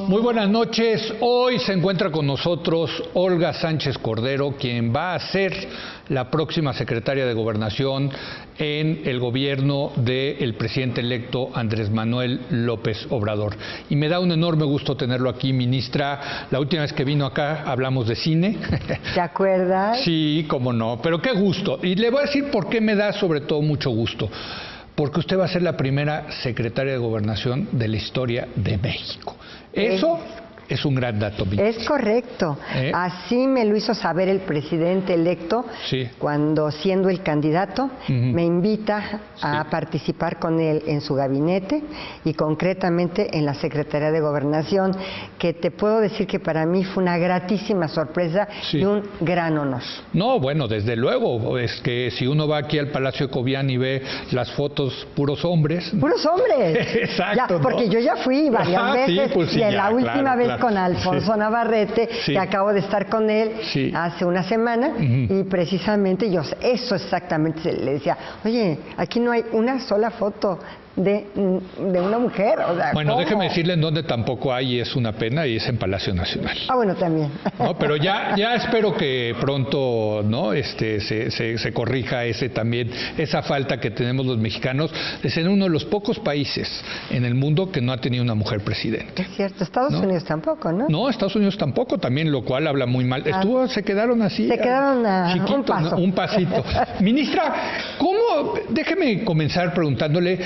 Muy buenas noches. Hoy se encuentra con nosotros Olga Sánchez Cordero, quien va a ser la próxima secretaria de Gobernación en el gobierno del presidente electo Andrés Manuel López Obrador. Y me da un enorme gusto tenerlo aquí, ministra. La última vez que vino acá hablamos de cine. ¿Te acuerdas? Sí, cómo no, pero qué gusto. Y le voy a decir por qué me da sobre todo mucho gusto. Porque usted va a ser la primera secretaria de Gobernación de la historia de México. Eso es un gran dato, ministra. Es correcto. Así me lo hizo saber el presidente electo cuando, siendo el candidato, me invita a participar con él en su gabinete y concretamente en la Secretaría de Gobernación, que te puedo decir que para mí fue una gratísima sorpresa y un gran honor. No, bueno, desde luego, es que si uno va aquí al Palacio de Cobián y ve las fotos, puros hombres. ¡Puros hombres! Exacto, ya, porque yo ya fui varias veces y en la última vez con Alfonso Navarrete, que acabo de estar con él hace una semana, y precisamente yo, eso exactamente le decía, oye, aquí no hay una sola foto de una mujer. O sea, bueno, ¿cómo? Déjeme decirle en donde tampoco hay, es una pena, y es en Palacio Nacional. Ah, bueno, también. No, pero ya espero que pronto, ¿no? Se corrija esa falta que tenemos los mexicanos de ser uno de los pocos países en el mundo que no ha tenido una mujer presidente. Es cierto, Estados Unidos tampoco, ¿no? No, Estados Unidos tampoco, también, lo cual habla muy mal. Se quedaron así. Se quedaron chiquitos, un paso. ¿no? Un pasito. Ministra, déjeme comenzar preguntándole,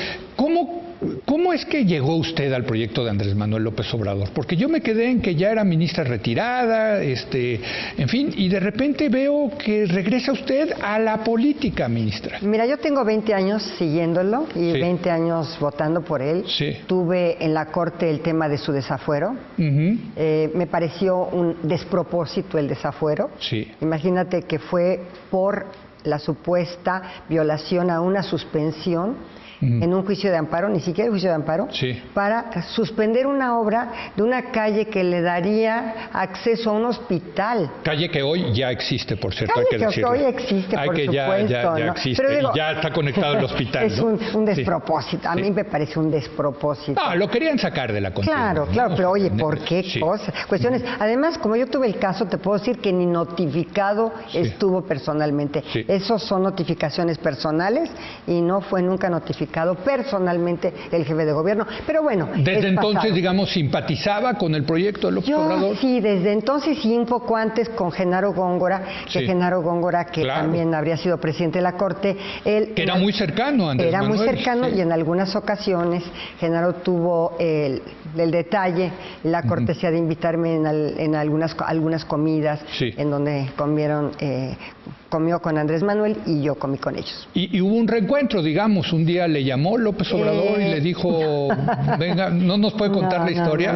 ¿cómo es que llegó usted al proyecto de Andrés Manuel López Obrador? Porque yo me quedé en que ya era ministra retirada, en fin, y de repente veo que regresa usted a la política, ministra. Mira, yo tengo 20 años siguiéndolo y 20 años votando por él. Tuve en la Corte el tema de su desafuero. Me pareció un despropósito el desafuero. Imagínate que fue por la supuesta violación a una suspensión en un juicio de amparo, ni siquiera juicio de amparo, para suspender una obra de una calle que le daría acceso a un hospital. Calle que hoy ya existe, por cierto, calle hay que decirlo. Que hoy existe, por supuesto. Ya ¿no? existe, pero digo, y ya está conectado al hospital. Es un despropósito, a mí me parece un despropósito. No, lo querían sacar de la contienda. Claro, pero oye, ¿por qué cosas? Cuestiones. Además, como yo tuve el caso, te puedo decir que ni notificado estuvo personalmente. Esos son notificaciones personales y no fue nunca notificado personalmente el jefe de gobierno, pero bueno. Desde entonces, digamos, simpatizaba con el proyecto de López Obrador. Sí, desde entonces y un poco antes con Genaro Góngora, que también habría sido presidente de la Corte. Él que era muy cercano a Andrés Manuel. Era muy cercano y en algunas ocasiones Genaro tuvo el detalle, la cortesía de invitarme en algunas comidas en donde comió con Andrés Manuel y yo comí con ellos. Y hubo un reencuentro, digamos, un día le llamó López Obrador y le dijo, venga, ¿no nos puede contar la historia?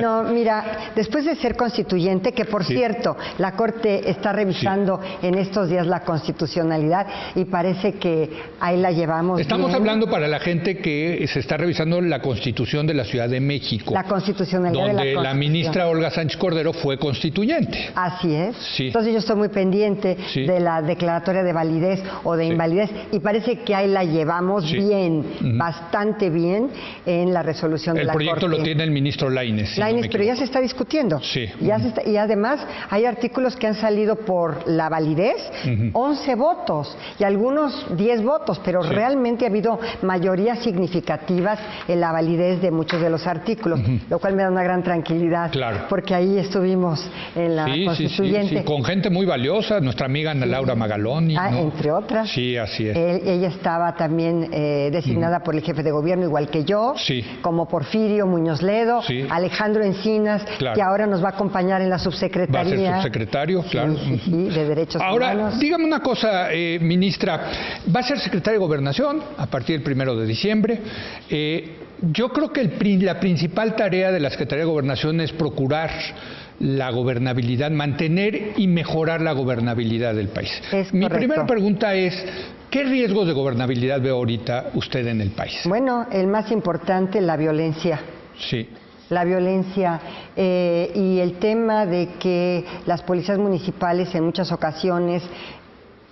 No, mira, después de ser constituyente, que por cierto, la Corte está revisando en estos días la constitucionalidad y parece que ahí la llevamos Estamos bien. hablando para la gente que se está revisando la Constitución de la Ciudad de México. La constitucionalidad donde de la ministra Olga Sánchez Cordero fue constituyente. Así es. Entonces yo estoy muy pendiente de la declaratoria de validez o de invalidez y parece que ahí la llevamos bien, bastante bien en la resolución de la Corte. El proyecto lo tiene el ministro Lainez. Pero ya se está discutiendo. Y además hay artículos que han salido por la validez, 11 votos y algunos 10 votos, pero realmente ha habido mayorías significativas en la validez de muchos de los artículos, lo cual me da una gran tranquilidad, porque ahí estuvimos en la constituyente. Con gente muy valiosa, nuestra amiga Ana Laura Magaloni. ¿no? Entre otras. Sí, así es. Ella estaba también designada por el jefe de gobierno, igual que yo, como Porfirio Muñoz Ledo, Alejandro Encinas, que ahora nos va a acompañar en la subsecretaría. Va a ser subsecretario, de Derechos Humanos. Ahora, dígame una cosa, ministra, va a ser secretaria de Gobernación a partir del 1 de diciembre. Yo creo que la principal tarea de la Secretaría de Gobernación es procurar la gobernabilidad, mantener y mejorar la gobernabilidad del país. Mi primera pregunta es, ¿qué riesgos de gobernabilidad ve ahorita usted en el país? Bueno, el más importante, la violencia. La violencia y el tema de que las policías municipales en muchas ocasiones,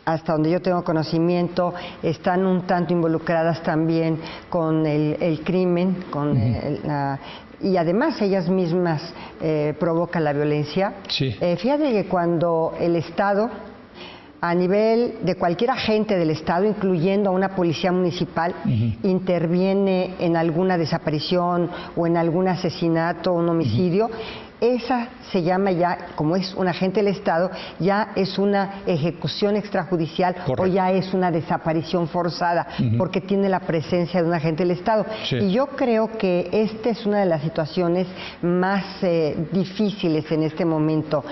hasta donde yo tengo conocimiento, están un tanto involucradas también con el crimen, con y además ellas mismas provocan la violencia. Sí. Fíjate que cuando el Estado, a nivel de cualquier agente del Estado, incluyendo a una policía municipal, interviene en alguna desaparición o en algún asesinato o un homicidio, esa se llama ya, como es un agente del Estado, ya es una ejecución extrajudicial. Correcto. O ya es una desaparición forzada, porque tiene la presencia de un agente del Estado. Sí. Y yo creo que esta es una de las situaciones más difíciles en este momento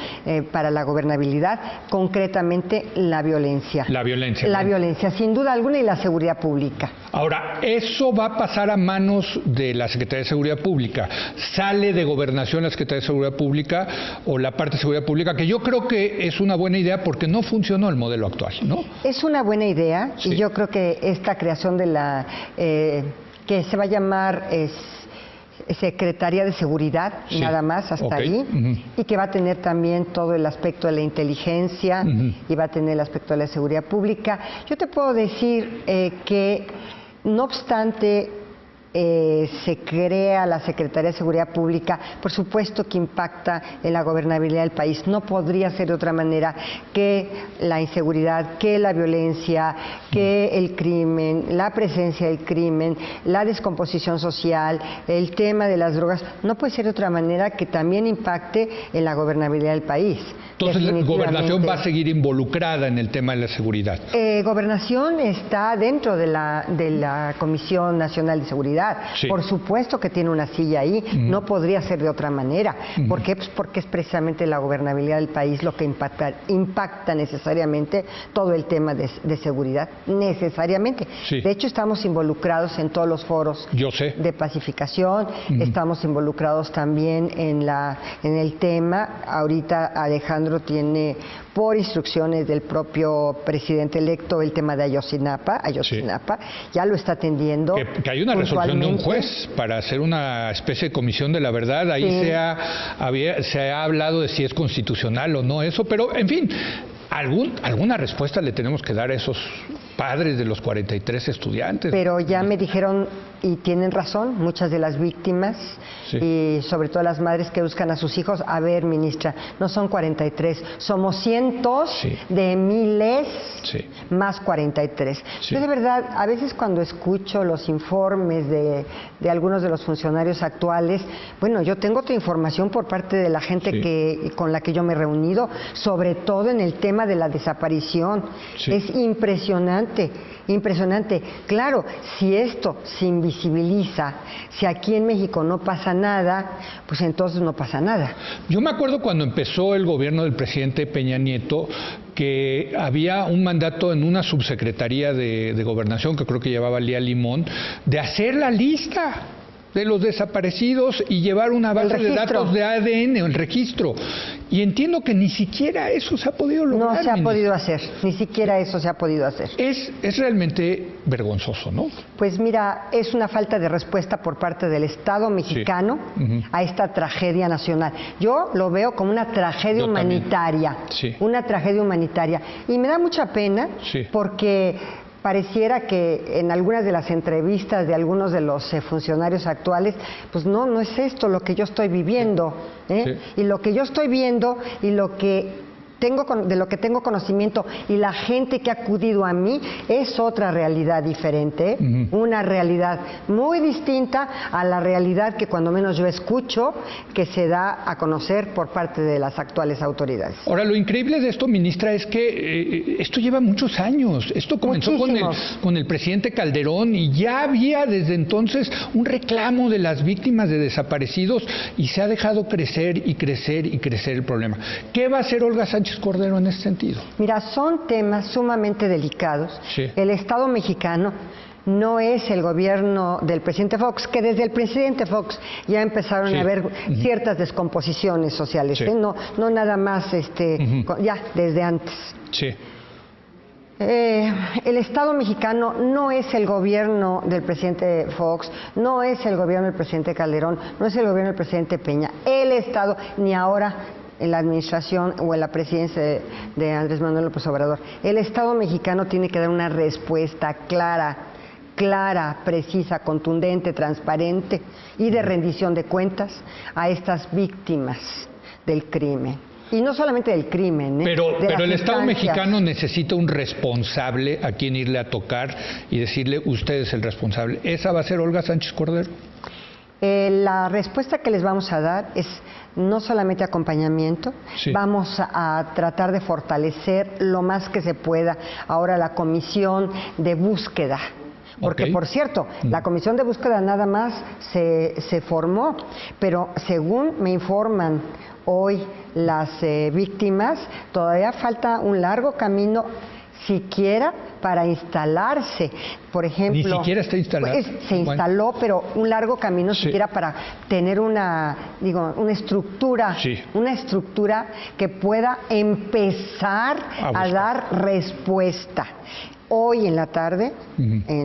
para la gobernabilidad, concretamente la violencia. La violencia. La violencia, sin duda alguna, y la seguridad pública. Ahora, eso va a pasar a manos de la Secretaría de Seguridad Pública. Sale de Gobernación la Secretaría de Seguridad Pública o la parte de Seguridad Pública, que yo creo que es una buena idea porque no funcionó el modelo actual, ¿no? Es una buena idea, sí. Y yo creo que esta creación de la que se va a llamar Secretaría de Seguridad, sí. Nada más, hasta ahí, y que va a tener también todo el aspecto de la inteligencia y va a tener el aspecto de la seguridad pública. Yo te puedo decir que, no obstante, se crea la Secretaría de Seguridad Pública, por supuesto que impacta en la gobernabilidad del país. No podría ser de otra manera que la inseguridad, que la violencia, que el crimen, la presencia del crimen, la descomposición social, el tema de las drogas, no puede ser de otra manera que también impacte en la gobernabilidad del país. Entonces, la Gobernación va a seguir involucrada en el tema de la seguridad. Gobernación está dentro de la Comisión Nacional de Seguridad. Sí. Por supuesto que tiene una silla ahí, no podría ser de otra manera. ¿Por qué? Pues porque es precisamente la gobernabilidad del país lo que impacta necesariamente todo el tema de seguridad, necesariamente. Sí. De hecho, estamos involucrados en todos los foros de pacificación, estamos involucrados también en el tema. Ahorita Alejandro tiene, por instrucciones del propio presidente electo, el tema de Ayotzinapa, sí. Ya lo está atendiendo. Que hay una resolución de un juez para hacer una especie de comisión de la verdad. Ahí sí. se ha hablado de si es constitucional o no eso, pero en fin, alguna respuesta le tenemos que dar a esos padres de los 43 estudiantes. Pero ya me dijeron, y tienen razón, muchas de las víctimas, sí. Y sobre todo las madres que buscan a sus hijos. A ver, ministra, no son 43, somos cientos sí. de miles sí. más 43. Sí. Yo de verdad, a veces cuando escucho los informes de algunos de los funcionarios actuales, bueno, yo tengo otra información por parte de la gente sí. con la que yo me he reunido, sobre todo en el tema de la desaparición. Sí. Es impresionante. Claro, si esto se invisibiliza, si aquí en México no pasa nada, pues entonces no pasa nada. Yo me acuerdo cuando empezó el gobierno del presidente Peña Nieto, que había un mandato en una subsecretaría de Gobernación, que creo que llevaba Lía Limón, de hacer la lista de los desaparecidos y llevar una base de datos de ADN, el registro. Y entiendo que ni siquiera eso se ha podido lograr. No se ha podido hacer, ni siquiera eso se ha podido hacer. Es realmente vergonzoso, ¿no? Pues mira, es una falta de respuesta por parte del Estado mexicano sí. A esta tragedia nacional. Yo lo veo como una tragedia humanitaria, sí. Una tragedia humanitaria. Y me da mucha pena sí. porque pareciera que en algunas de las entrevistas de algunos de los funcionarios actuales, pues no es esto lo que yo estoy viviendo, ¿eh? Sí. Y lo que yo estoy viendo y de lo que tengo conocimiento y la gente que ha acudido a mí es otra realidad diferente, una realidad muy distinta a la realidad que cuando menos yo escucho que se da a conocer por parte de las actuales autoridades. Ahora, lo increíble de esto, ministra, es que esto lleva muchos años. Esto comenzó con el presidente Calderón y ya había desde entonces un reclamo de las víctimas de desaparecidos y se ha dejado crecer y crecer y crecer el problema. ¿Qué va a hacer Olga Sánchez Cordero en ese sentido? Mira, son temas sumamente delicados. Sí. El Estado mexicano no es el gobierno del presidente Fox, que desde el presidente Fox ya empezaron sí. a haber ciertas descomposiciones sociales, sí. No nada más ya desde antes. Sí. El Estado mexicano no es el gobierno del presidente Fox, no es el gobierno del presidente Calderón, no es el gobierno del presidente Peña. El Estado, ni ahora en la administración o en la presidencia de Andrés Manuel López Obrador. El Estado mexicano tiene que dar una respuesta clara clara, precisa, contundente, transparente y de rendición de cuentas a estas víctimas del crimen. Y no solamente del crimen, pero el Estado mexicano necesita un responsable a quien irle a tocar y decirle, usted es el responsable. ¿Esa va a ser Olga Sánchez Cordero? La respuesta que les vamos a dar es no solamente acompañamiento, vamos a tratar de fortalecer lo más que se pueda ahora la comisión de búsqueda. Porque, por cierto, la comisión de búsqueda nada más se formó, pero según me informan hoy las víctimas, todavía falta un largo camino siquiera para instalarse. Por ejemplo, ni siquiera está instalado. Se instaló, pero un largo camino siquiera para tener una estructura, una estructura que pueda empezar a dar respuesta. Hoy en la tarde,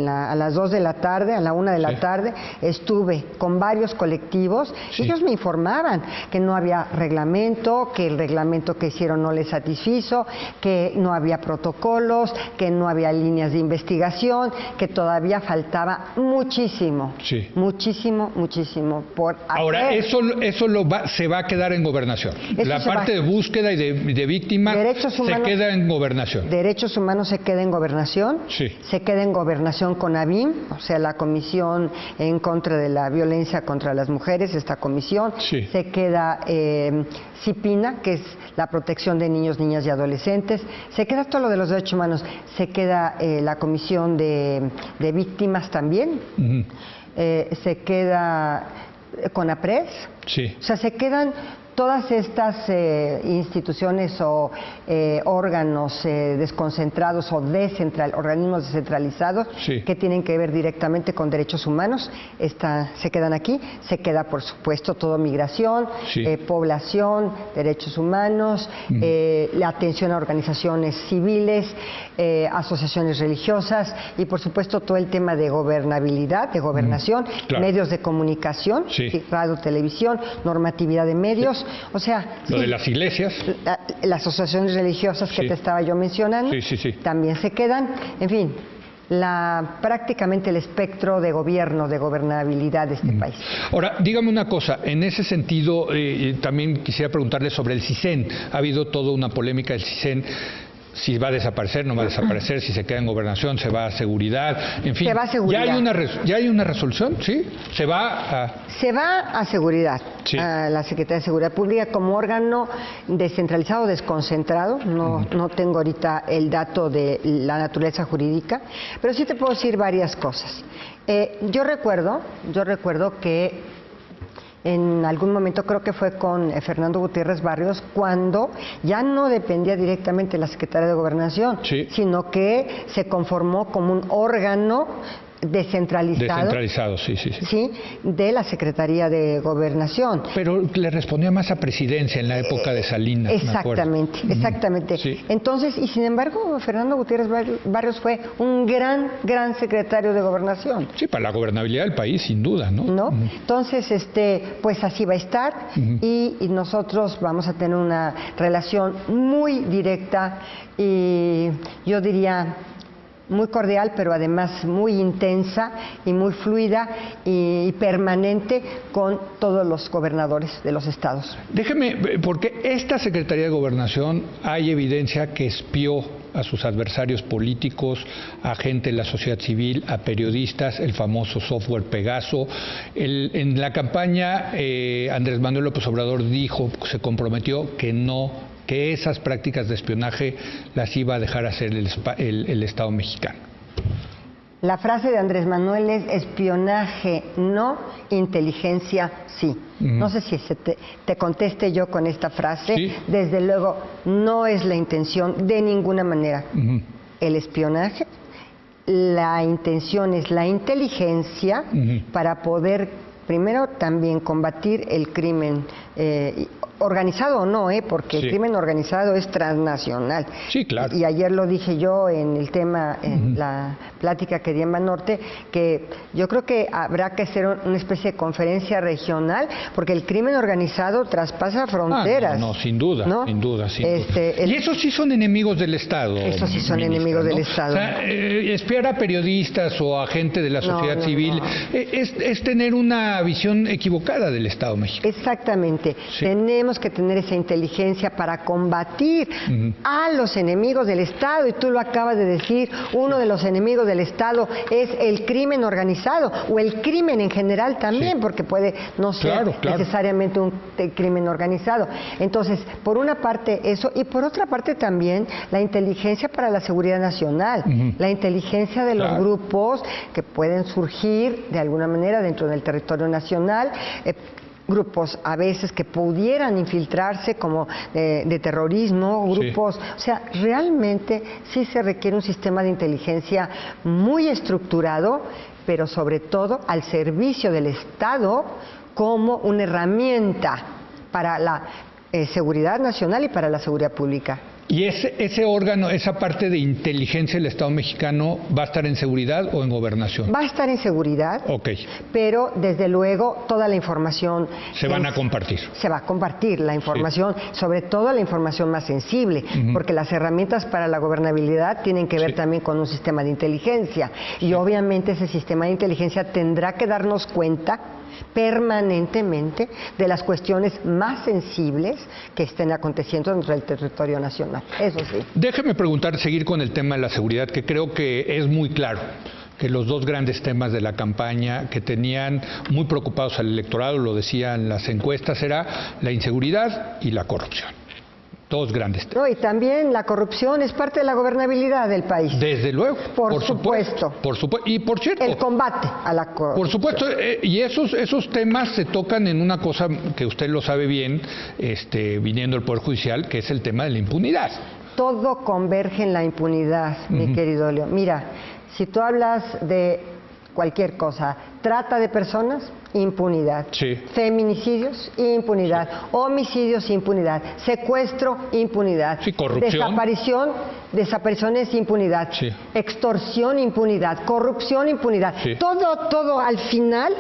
a las 2 de la tarde, a la 1 de la tarde, estuve con varios colectivos y ellos me informaban que no había reglamento, que el reglamento que hicieron no les satisfizo, que no había protocolos, que no había líneas de investigación, que todavía faltaba muchísimo, muchísimo por hacer. Ahora, eso se va a quedar en Gobernación. La parte de búsqueda y de víctimas se queda en Gobernación. Derechos humanos se queda en Gobernación. Se queda en Gobernación con ABIM, o sea, la Comisión en contra de la Violencia contra las Mujeres, esta comisión. Se queda CIPINA, que es la protección de niños, niñas y adolescentes. Se queda todo lo de los derechos humanos. Se queda la Comisión de Víctimas también. Se queda CONAPRED. O sea, se quedan todas estas instituciones o órganos desconcentrados o organismos descentralizados que tienen que ver directamente con derechos humanos, se quedan aquí. Se queda, por supuesto, todo migración, población, derechos humanos, la atención a organizaciones civiles, asociaciones religiosas y, por supuesto, todo el tema de gobernabilidad, de gobernación, medios de comunicación, radio, televisión, normatividad de medios. O sea, lo de las iglesias, las asociaciones religiosas que te estaba yo mencionando, también se quedan. En fin, prácticamente el espectro de gobierno, de gobernabilidad de este país. Ahora, dígame una cosa, en ese sentido, también quisiera preguntarle sobre el CISEN. Ha habido toda una polémica del CISEN. Si va a desaparecer, no va a desaparecer, si se queda en Gobernación, se va a Seguridad, en fin. Se va a Seguridad. ¿Ya hay una resolución? ¿Sí? Se va a Seguridad, a la Secretaría de Seguridad Pública como órgano descentralizado, desconcentrado. No tengo ahorita el dato de la naturaleza jurídica, pero sí te puedo decir varias cosas. Yo recuerdo que en algún momento, creo que fue con Fernando Gutiérrez Barrios, cuando ya no dependía directamente de la Secretaría de Gobernación, sino que se conformó como un órgano descentralizado, sí, de la Secretaría de Gobernación. Pero le respondía más a Presidencia en la época de Salinas. Exactamente. Entonces, y sin embargo, Fernando Gutiérrez Barrios fue un gran secretario de Gobernación. Sí, para la gobernabilidad del país, sin duda, ¿no? Entonces, pues así va a estar y nosotros vamos a tener una relación muy directa y yo diría muy cordial, pero además muy intensa y muy fluida y permanente con todos los gobernadores de los estados. Déjeme, porque esta Secretaría de Gobernación hay evidencia que espió a sus adversarios políticos, a gente de la sociedad civil, a periodistas, el famoso software Pegaso. En la campaña, Andrés Manuel López Obrador se comprometió que esas prácticas de espionaje las iba a dejar hacer el Estado mexicano. La frase de Andrés Manuel es espionaje no, inteligencia sí. No sé si te conteste yo con esta frase. Desde luego no es la intención de ninguna manera el espionaje. La intención es la inteligencia para poder primero también combatir el crimen organizado o no, porque el crimen organizado es transnacional. Sí, claro. Y ayer lo dije yo en el tema, en la plática que di en Banorte, que yo creo que habrá que hacer una especie de conferencia regional, porque el crimen organizado traspasa fronteras. No, sin duda, ¿no? Sin duda. Y esos sí son enemigos del Estado. Esos sí son enemigos del Estado. O sea, espiar a periodistas o a gente de la sociedad civil es tener una visión equivocada del Estado mexicano. Exactamente. Sí. Tenemos que tener esa inteligencia para combatir a los enemigos del Estado, y tú lo acabas de decir, uno de los enemigos del Estado es el crimen organizado, o el crimen en general también, porque puede no ser necesariamente un crimen organizado. Entonces, por una parte eso, y por otra parte también la inteligencia para la seguridad nacional, la inteligencia de los grupos que pueden surgir de alguna manera dentro del territorio nacional, grupos a veces que pudieran infiltrarse como de terrorismo, grupos, o sea, realmente sí se requiere un sistema de inteligencia muy estructurado, pero sobre todo al servicio del Estado como una herramienta para la seguridad nacional y para la seguridad pública. ¿Y ese órgano, esa parte de inteligencia del Estado mexicano va a estar en seguridad o en gobernación? Va a estar en seguridad, pero desde luego toda la información... Se van a compartir. Se va a compartir la información, sobre todo la información más sensible, porque las herramientas para la gobernabilidad tienen que ver también con un sistema de inteligencia, y obviamente ese sistema de inteligencia tendrá que darnos cuenta permanentemente de las cuestiones más sensibles que estén aconteciendo dentro del territorio nacional. Eso sí. Déjeme seguir con el tema de la seguridad, que creo que es muy claro que los dos grandes temas de la campaña que tenían muy preocupados al electorado, lo decían las encuestas, era la inseguridad y la corrupción. Dos grandes temas. Y también la corrupción es parte de la gobernabilidad del país. Desde luego. Por supuesto. Y por cierto. El combate a la corrupción. Por supuesto. Y esos temas se tocan en una cosa que usted lo sabe bien, viniendo del Poder Judicial, que es el tema de la impunidad. Todo converge en la impunidad, mi querido Leo. Mira, si tú hablas de cualquier cosa, trata de personas, impunidad. Feminicidios, impunidad. Homicidios, impunidad. Secuestro, impunidad. Corrupción. Desapariciones, impunidad. Extorsión, impunidad. Corrupción, impunidad. Todo al final,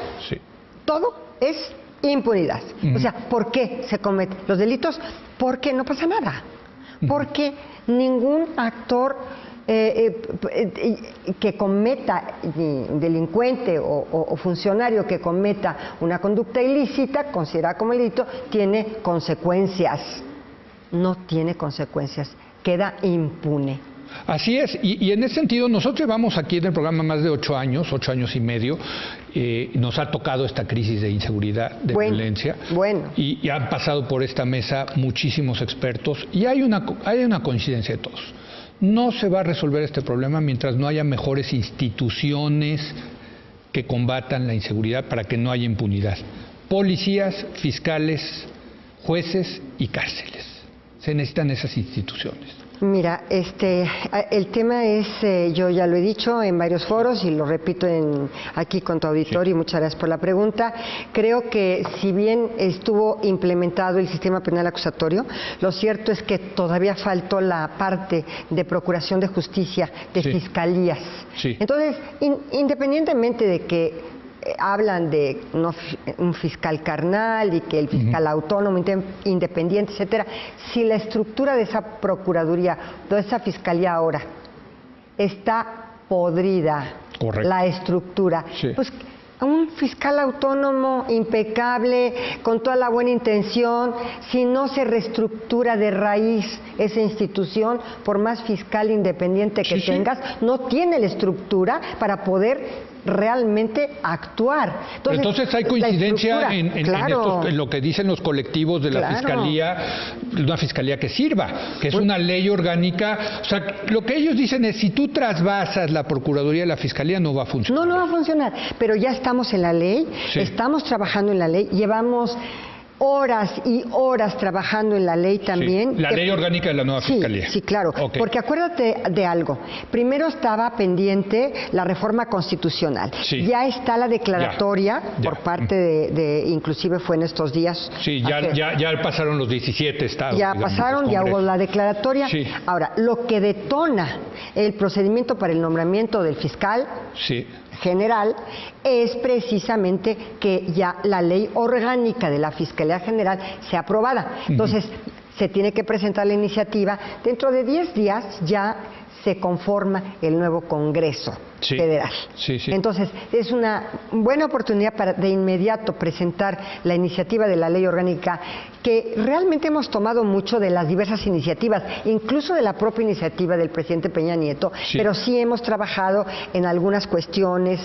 todo es impunidad. O sea, ¿por qué se cometen los delitos? Porque no pasa nada. Porque ningún actor que cometa, delincuente o funcionario que cometa una conducta ilícita, considerada como delito, tiene consecuencias. No tiene consecuencias, queda impune. Así es, y en ese sentido nosotros llevamos aquí en el programa más de 8 años y medio, nos ha tocado esta crisis de inseguridad, de violencia, y han pasado por esta mesa muchísimos expertos, y hay una coincidencia de todos. No se va a resolver este problema mientras no haya mejores instituciones que combatan la inseguridad para que no haya impunidad. Policías, fiscales, jueces y cárceles. Se necesitan esas instituciones. Mira, el tema es, yo ya lo he dicho en varios foros y lo repito aquí con tu auditorio, y muchas gracias por la pregunta. Creo que si bien estuvo implementado el sistema penal acusatorio, lo cierto es que todavía faltó la parte de procuración de justicia, de fiscalías. Entonces, independientemente de que hablan de un fiscal carnal y que el fiscal autónomo, independiente, etcétera. Si la estructura de esa procuraduría, de esa fiscalía ahora, está podrida, la estructura, pues un fiscal autónomo impecable, con toda la buena intención, si no se reestructura de raíz esa institución, por más fiscal independiente que tengas, no tiene la estructura para poder realmente actuar. Entonces hay coincidencia en lo que dicen los colectivos de la fiscalía, una fiscalía que sirva, que es una ley orgánica. O sea, lo que ellos dicen es, si tú trasvasas la procuraduría de la fiscalía, no va a funcionar. No va a funcionar, pero ya estamos en la ley, estamos trabajando en la ley, llevamos horas y horas trabajando en la ley también. Sí, la ley orgánica de la nueva Fiscalía. Sí, claro. Okay. Porque acuérdate de algo. Primero estaba pendiente la reforma constitucional. Sí. Ya está la declaratoria por parte de, inclusive fue en estos días. Sí, ya pasaron los 17 estados. Ya pasaron, ya hubo la declaratoria. Sí. Ahora, lo que detona el procedimiento para el nombramiento del fiscal general es precisamente que ya la ley orgánica de la Fiscalía General sea aprobada. Entonces, se tiene que presentar la iniciativa. Dentro de 10 días ya se conforma el nuevo Congreso Federal. Entonces, es una buena oportunidad para de inmediato presentar la iniciativa de la ley orgánica, que realmente hemos tomado mucho de las diversas iniciativas, incluso de la propia iniciativa del presidente Peña Nieto, pero sí hemos trabajado en algunas cuestiones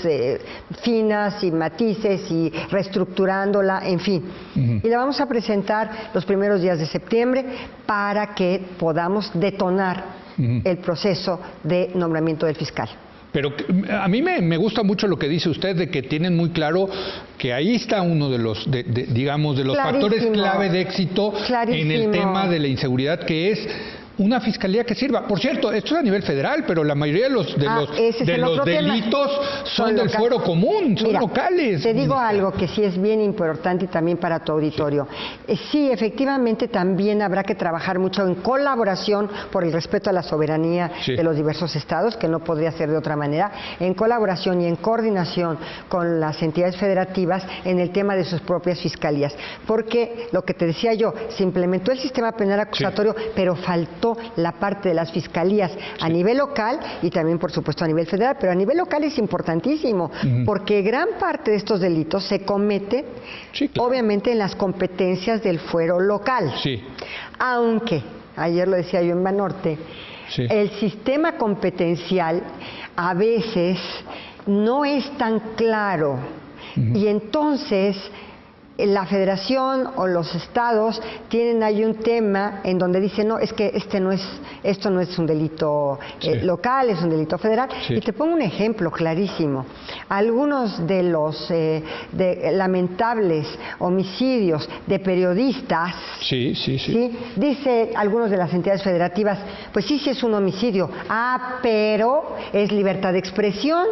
finas y matices y reestructurándola, en fin. Y la vamos a presentar los primeros días de septiembre para que podamos detonar el proceso de nombramiento del fiscal. Pero a mí me gusta mucho lo que dice usted, de que tienen muy claro que ahí está uno de los, digamos, de los factores clave de éxito en el tema de la inseguridad, que es una fiscalía que sirva. Por cierto, esto es a nivel federal, pero la mayoría de los delitos son del fuero común, son locales. Te digo algo que sí es bien importante y también para tu auditorio. Sí, efectivamente también habrá que trabajar mucho en colaboración por el respeto a la soberanía de los diversos estados, que no podría ser de otra manera, en colaboración y en coordinación con las entidades federativas en el tema de sus propias fiscalías. Porque lo que te decía yo, se implementó el sistema penal acusatorio, pero faltó la parte de las fiscalías a nivel local y también, por supuesto, a nivel federal, pero a nivel local es importantísimo, porque gran parte de estos delitos se comete, obviamente, en las competencias del fuero local. Aunque, ayer lo decía yo en Banorte, el sistema competencial a veces no es tan claro y entonces la federación o los estados tienen ahí un tema en donde dicen, no, es que esto no es un delito local, es un delito federal. Y te pongo un ejemplo clarísimo. Algunos de los lamentables homicidios de periodistas, dice algunos de las entidades federativas, pues sí es un homicidio, pero es libertad de expresión.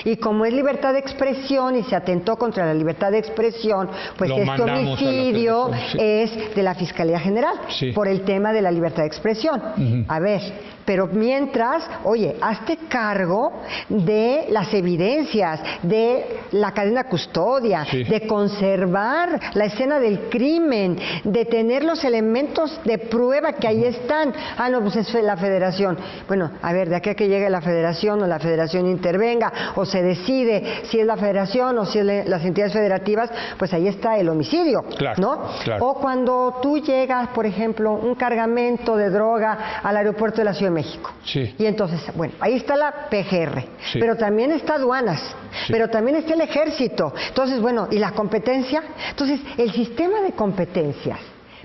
Y como es libertad de expresión y se atentó contra la libertad de expresión, pues este homicidio es de la Fiscalía General por el tema de la libertad de expresión. A ver, pero mientras, oye, hazte cargo de las evidencias, de la cadena custodia, de conservar la escena del crimen, de tener los elementos de prueba que ahí están. Ah, no, pues es la federación. Bueno, a ver, de aquí a que llegue la federación o la federación intervenga o se decide si es la federación o si es las entidades federativas, pues ahí está el homicidio, ¿no? O cuando tú llegas, por ejemplo, un cargamento de droga al aeropuerto de la Ciudad de México. Y entonces, bueno, ahí está la PGR, pero también está aduanas, pero también está el ejército. Entonces, bueno, ¿y la competencia? Entonces, el sistema de competencias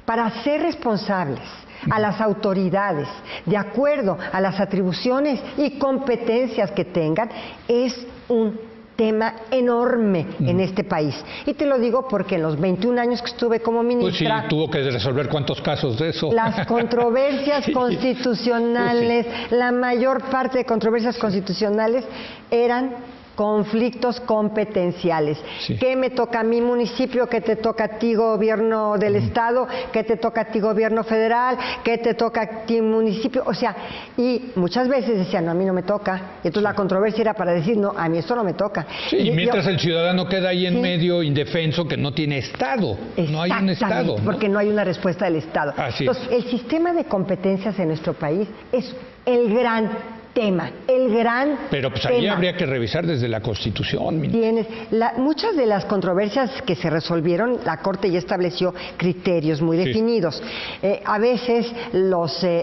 para ser responsables a las autoridades, de acuerdo a las atribuciones y competencias que tengan, es un tema enorme en este país. Y te lo digo porque en los 21 años que estuve como ministra... Pues sí, tuvo que resolver cuántos casos de eso. Las controversias constitucionales, la mayor parte de controversias constitucionales eran conflictos competenciales. ¿Qué me toca a mi municipio? ¿Qué te toca a ti, gobierno del estado? ¿Qué te toca a ti, gobierno federal? ¿Qué te toca a ti, municipio? O sea, y muchas veces decían, no, a mí no me toca. Y entonces la controversia era para decir, no, a mí esto no me toca. Y mientras el ciudadano queda ahí en medio, indefenso, que no tiene estado. No hay un estado, ¿no? Porque no hay una respuesta del estado. Entonces, el sistema de competencias en nuestro país es el gran tema, el gran Pero pues ahí habría que revisar desde la Constitución. Muchas de las controversias que se resolvieron, la Corte ya estableció criterios muy definidos. A veces las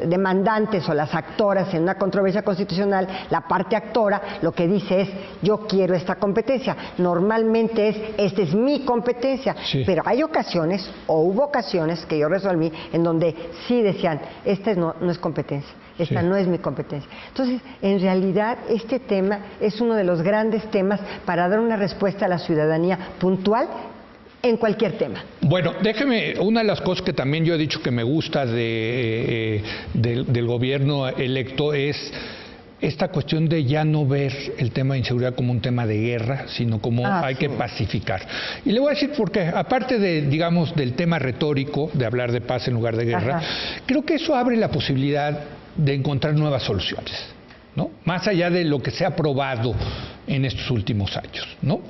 demandantes o las actoras en una controversia constitucional, la parte actora lo que dice es, yo quiero esta competencia. Normalmente esta es mi competencia. Pero hay ocasiones, o hubo ocasiones que yo resolví, en donde sí decían, esta no es competencia. Esta no es mi competencia. Entonces, en realidad, este tema es uno de los grandes temas para dar una respuesta a la ciudadanía puntual en cualquier tema. Bueno, déjeme, una de las cosas que también yo he dicho que me gusta del gobierno electo es esta cuestión de ya no ver el tema de inseguridad como un tema de guerra, sino como hay que pacificar. Y le voy a decir por qué. Aparte digamos, del tema retórico, de hablar de paz en lugar de guerra, creo que eso abre la posibilidad de encontrar nuevas soluciones, ¿no? Más allá de lo que se ha probado en estos últimos años, ¿no?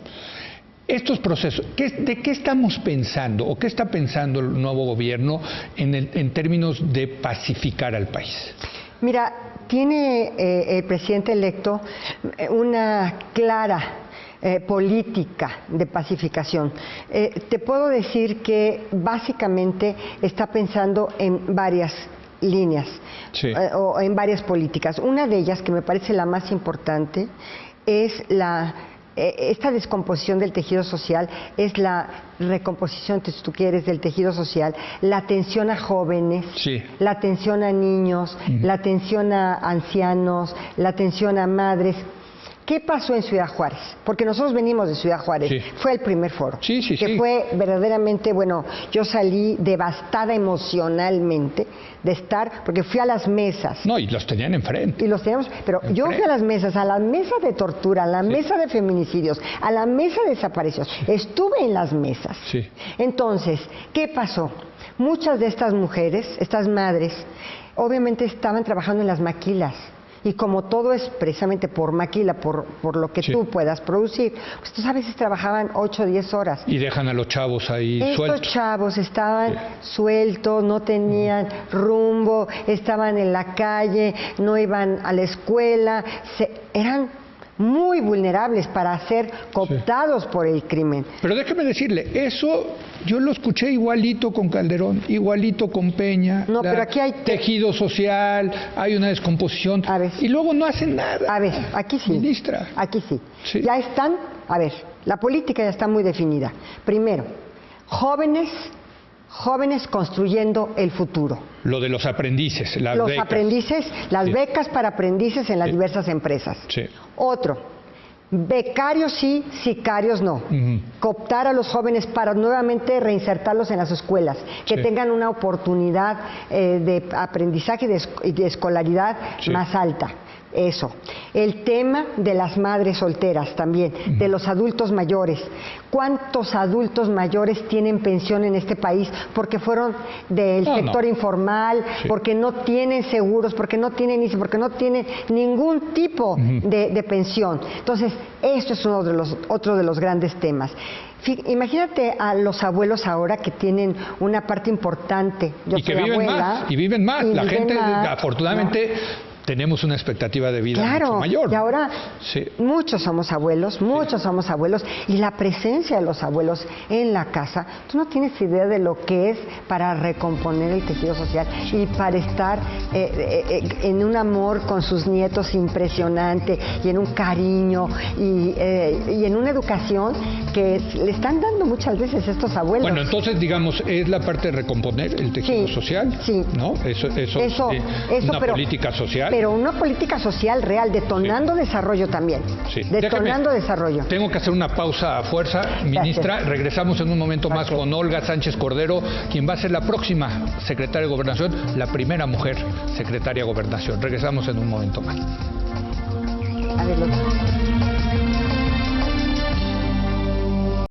Estos procesos, ¿de qué estamos pensando o qué está pensando el nuevo gobierno en términos de pacificar al país? Mira, tiene el presidente electo una clara política de pacificación. Te puedo decir que básicamente está pensando en varias líneas o en varias políticas. Una de ellas, que me parece la más importante, es esta descomposición del tejido social, es la recomposición, si tú quieres, del tejido social, la atención a jóvenes, la atención a niños, la atención a ancianos, la atención a madres. ¿Qué pasó en Ciudad Juárez? Porque nosotros venimos de Ciudad Juárez. Fue el primer foro. Que fue verdaderamente, bueno, yo salí devastada emocionalmente de estar, porque fui a las mesas. No, y los tenían enfrente. Y los teníamos, pero yo fui a las mesas, a la mesa de tortura, a la mesa de feminicidios, a la mesa de desapariciones. Estuve en las mesas. Entonces, ¿qué pasó? Muchas de estas mujeres, estas madres, obviamente estaban trabajando en las maquilas. Y como todo es precisamente por maquila, por lo que tú puedas producir, pues tú a veces trabajaban 8 o 10 horas. Y dejan a los chavos ahí sueltos. Estos chavos estaban sueltos, no tenían rumbo, estaban en la calle, no iban a la escuela, eran muy vulnerables para ser cooptados por el crimen. Pero déjeme decirle, eso yo lo escuché igualito con Calderón, igualito con Peña. No, pero aquí hay tejido social, hay una descomposición. A ver. Y luego no hacen nada. A ver, aquí sí. Ministra. Aquí sí. Ya están, a ver, la política ya está muy definida. Primero, jóvenes construyendo el futuro. Lo de los aprendices, las los becas. Aprendices, las becas para aprendices en las diversas empresas. Otro, becarios sí, sicarios no. Cooptar a los jóvenes para nuevamente reinsertarlos en las escuelas, que tengan una oportunidad de aprendizaje y de escolaridad más alta. Eso. El tema de las madres solteras también, de los adultos mayores. ¿Cuántos adultos mayores tienen pensión en este país porque fueron del sector informal, porque no tienen seguros, porque no tienen ICE, porque no tienen ningún tipo de pensión? Entonces, esto es otro de los grandes temas. Imagínate a los abuelos ahora que tienen una parte importante. Yo soy abuela. Y viven más. La gente, afortunadamente... Tenemos una expectativa de vida mucho mayor. Y ahora muchos somos abuelos, y la presencia de los abuelos en la casa, tú no tienes idea de lo que es para recomponer el tejido social y para estar en un amor con sus nietos impresionante y en un cariño y en una educación que le están dando muchas veces estos abuelos. Bueno, entonces digamos, es la parte de recomponer el tejido social, ¿no? Eso una política social. Pero una política social real, detonando desarrollo también. Detonando desarrollo. Tengo que hacer una pausa a fuerza, ministra. Regresamos en un momento más con Olga Sánchez Cordero, quien va a ser la próxima secretaria de Gobernación, la primera mujer secretaria de Gobernación. Regresamos en un momento más.